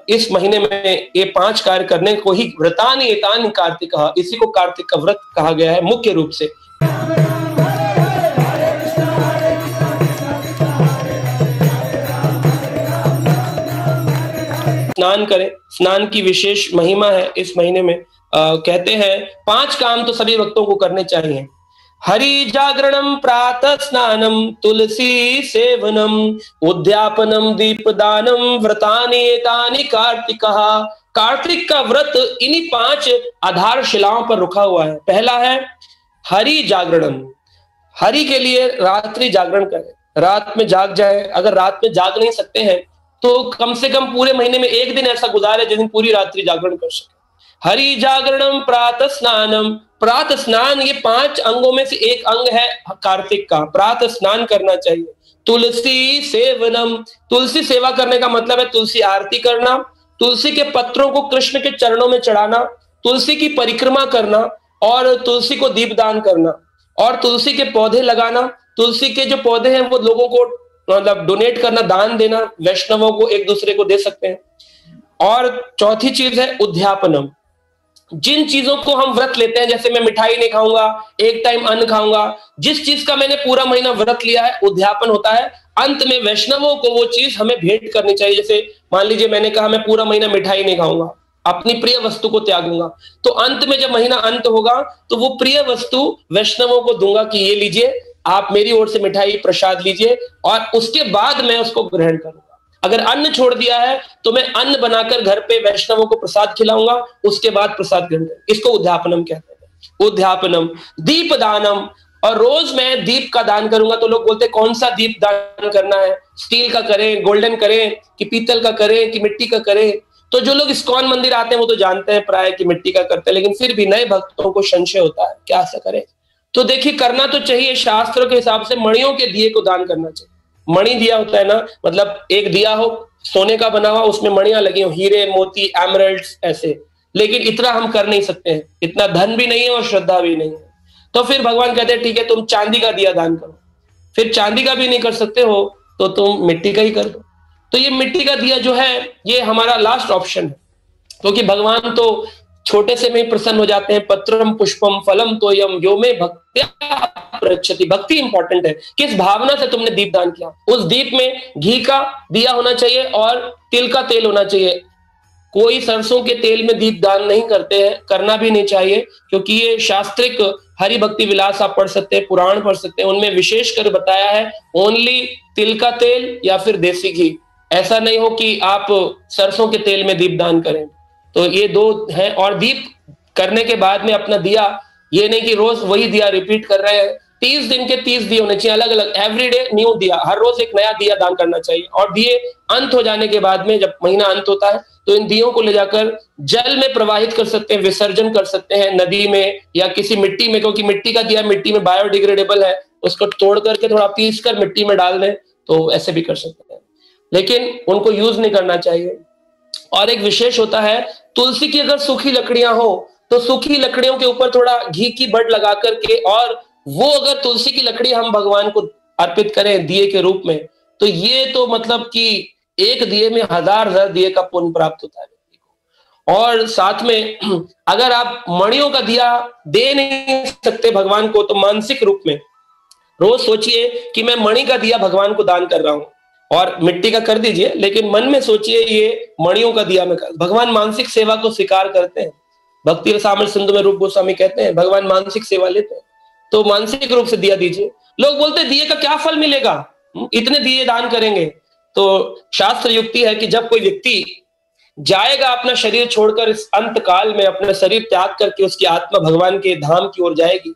इस महीने में ये 5 कार्य करने को ही व्रतानि एतानि कार्तिकः, इसी को कार्तिक का व्रत कहा गया है मुख्य रूप से। स्नान करें, स्नान की विशेष महिमा है इस महीने में। कहते हैं 5 काम तो सभी भक्तों को करने चाहिए। हरि जागरणम, प्रातः स्नानम, तुलसी सेवनम, उद्यापनम, दीपदानम, व्रतानि एतानि कार्तिकः। कार्तिक का व्रत इन्हीं 5 आधारशिलाओं पर रुका हुआ है। पहला है हरि जागरणम, हरि के लिए रात्रि जागरण करें, रात में जाग जाए। अगर रात में जाग नहीं सकते हैं तो कम से कम पूरे महीने में एक दिन ऐसा गुजारे जिस दिन पूरी रात्रि जागरण कर सके। हरि जागरणम, प्रातः स्नानम, प्रातः स्नान ये 5 अंगों में से एक अंग है कार्तिक का, प्रातः स्नान करना चाहिए। तुलसी सेवनम, तुलसी सेवा करने का मतलब है तुलसी आरती करना, तुलसी के पत्रों को कृष्ण के चरणों में चढ़ाना, तुलसी की परिक्रमा करना और तुलसी को दीपदान करना और तुलसी के पौधे लगाना। तुलसी के जो पौधे हैं वो लोगों को मतलब डोनेट करना, दान देना, वैष्णवों को एक दूसरे को दे सकते हैं। और चौथी चीज है उद्यापनम, जिन चीजों को हम व्रत लेते हैं, जैसे मैं मिठाई नहीं खाऊंगा, एक टाइम अन्न खाऊंगा, जिस चीज का मैंने पूरा महीना व्रत लिया है उद्यापन होता है। अंत में वैष्णवों को वो चीज हमें भेंट करनी चाहिए। जैसे मान लीजिए मैंने कहा मैं पूरा महीना मिठाई नहीं खाऊंगा, अपनी प्रिय वस्तु को त्यागूंगा, तो अंत में जब महीना अंत होगा तो वो प्रिय वस्तु वैष्णवों को दूंगा कि ये लीजिए, आप मेरी ओर से मिठाई प्रसाद लीजिए, और उसके बाद मैं उसको ग्रहण करूंगा। अगर अन्न छोड़ दिया है तो मैं अन्न बनाकर घर पे वैष्णवों को प्रसाद खिलाऊंगा, उसके बाद प्रसाद ग्रहण करूंगा। इसको उद्यापनम कहते हैं। उद्यापनम, दीपदानम, और रोज मैं दीप का दान करूंगा। तो लोग बोलते हैं कौन सा दीप दान करना है, स्टील का करें, गोल्डन करें कि पीतल का करें कि मिट्टी का करें। तो जो लोग इस्कॉन मंदिर आते हैं वो तो जानते हैं प्राय कि मिट्टी का करते हैं, लेकिन फिर भी नए भक्तों को संशय होता है क्या ऐसा करें। तो देखिए करना तो चाहिए, शास्त्रों के हिसाब से मणियों के दिए को दान करना चाहिए। मणि दिया होता है ना, मतलब एक दिया हो सोने का बना हुआ, उसमें मणियां लगी हो, हीरे मोती एमरल्ड्स ऐसे, लेकिन इतना हम कर नहीं सकते हैं, इतना धन भी नहीं है और श्रद्धा भी नहीं है। तो फिर भगवान कहते हैं ठीक है तुम चांदी का दिया दान करो। फिर चांदी का भी नहीं कर सकते हो तो तुम मिट्टी का ही कर दो। तो ये मिट्टी का दिया जो है ये हमारा लास्ट ऑप्शन है, क्योंकि भगवान तो छोटे से में ही प्रसन्न हो जाते हैं। पत्रम पुष्पम फलम तोयम यो में भक्त्या प्रयच्छति। भक्ति इंपॉर्टेंट है, किस भावना से तुमने दीप दान किया। उस दीप में घी का दिया होना चाहिए और तिल का तेल होना चाहिए। कोई सरसों के तेल में दीप दान नहीं करते हैं, करना भी नहीं चाहिए, क्योंकि ये शास्त्रिक हरि भक्ति विलास आप पढ़ सकते हैं, पुराण पढ़ सकते हैं, उनमें विशेष कर बताया है ओनली तिल का तेल या फिर देसी घी। ऐसा नहीं हो कि आप सरसों के तेल में दीप दान करें। तो ये 2 हैं। और दीप करने के बाद में अपना दिया, ये नहीं कि रोज वही दिया रिपीट कर रहे हैं। 30 दिन के 30 दिए होने चाहिए अलग अलग, एवरीडे न्यू दिया, हर रोज एक नया दिया दान करना चाहिए। और दिए अंत हो जाने के बाद में, जब महीना अंत होता है, तो इन दियों को ले जाकर जल में प्रवाहित कर सकते हैं, विसर्जन कर सकते हैं नदी में या किसी मिट्टी में, क्योंकि मिट्टी का दिया मिट्टी में बायोडिग्रेडेबल है, उसको तोड़ करके थोड़ा पीस कर मिट्टी में डाल दें, तो ऐसे भी कर सकते हैं, लेकिन उनको यूज नहीं करना चाहिए। और एक विशेष होता है, तुलसी की अगर सूखी लकड़ियां हो तो सूखी लकड़ियों के ऊपर थोड़ा घी की बड़ लगा करके, और वो अगर तुलसी की लकड़ी हम भगवान को अर्पित करें दिए के रूप में, तो ये तो मतलब कि एक दिए में 1000 दिए का पुण्य प्राप्त होता है व्यक्ति को। और साथ में अगर आप मणियों का दिया दे नहीं सकते भगवान को, तो मानसिक रूप में रोज सोचिए कि मैं मणि का दिया भगवान को दान कर रहा हूं, और मिट्टी का कर दीजिए, लेकिन मन में सोचिए ये मणियों का दिया मैं कर। भगवान मानसिक सेवा को स्वीकार करते हैं। भक्ति रसामृत सिंधु में रूप गोस्वामी कहते हैं भगवान मानसिक सेवा लेते हैं, तो मानसिक रूप से दिया दीजिए। लोग बोलते हैं दिए का क्या फल मिलेगा, इतने दिए दान करेंगे। तो शास्त्र युक्ति है कि जब कोई व्यक्ति जाएगा अपना शरीर छोड़कर, इस अंत काल में अपना शरीर त्याग करके उसकी आत्मा भगवान के धाम की ओर जाएगी,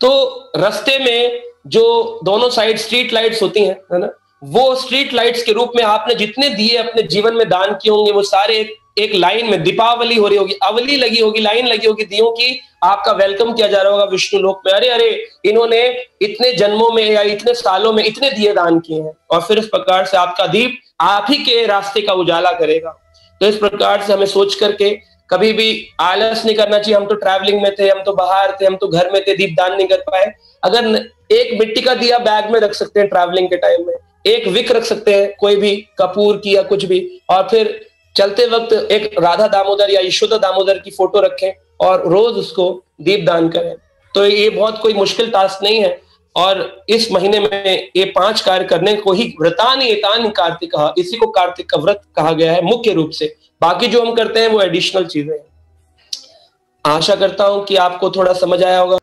तो रास्ते में जो दोनों साइड स्ट्रीट लाइट्स होती हैं, है ना, वो स्ट्रीट लाइट्स के रूप में आपने जितने दिए अपने जीवन में दान किए होंगे, वो सारे एक लाइन में, दीपावली हो रही होगी, अवली लगी होगी, लाइन लगी होगी दियों की, आपका वेलकम किया जा रहा होगा विष्णु लोक में। अरे अरे, इन्होंने इतने जन्मों में या इतने सालों में इतने दिए दान किए हैं। और फिर इस प्रकार से आपका दीप आप ही के रास्ते का उजाला करेगा। तो इस प्रकार से हमें सोच करके कभी भी आलस नहीं करना चाहिए। हम तो ट्रैवलिंग में थे, हम तो बाहर थे, हम तो घर में थे, दीप दान नहीं कर पाए। अगर एक मिट्टी का दिया बैग में रख सकते हैं ट्रैवलिंग के टाइम में, एक विक रख सकते हैं, कोई भी कपूर की या कुछ भी, और फिर चलते वक्त एक राधा दामोदर या यशोदा दामोदर की फोटो रखें और रोज उसको दीपदान करें। तो ये बहुत कोई मुश्किल टास्क नहीं है, और इस महीने में ये 5 कार्य करने को ही व्रतानि एतानि कार्तिकः, इसी को कार्तिक का व्रत कहा गया है मुख्य रूप से। बाकी जो हम करते हैं वो एडिशनल चीजें हैं। आशा करता हूं कि आपको थोड़ा समझ आया होगा।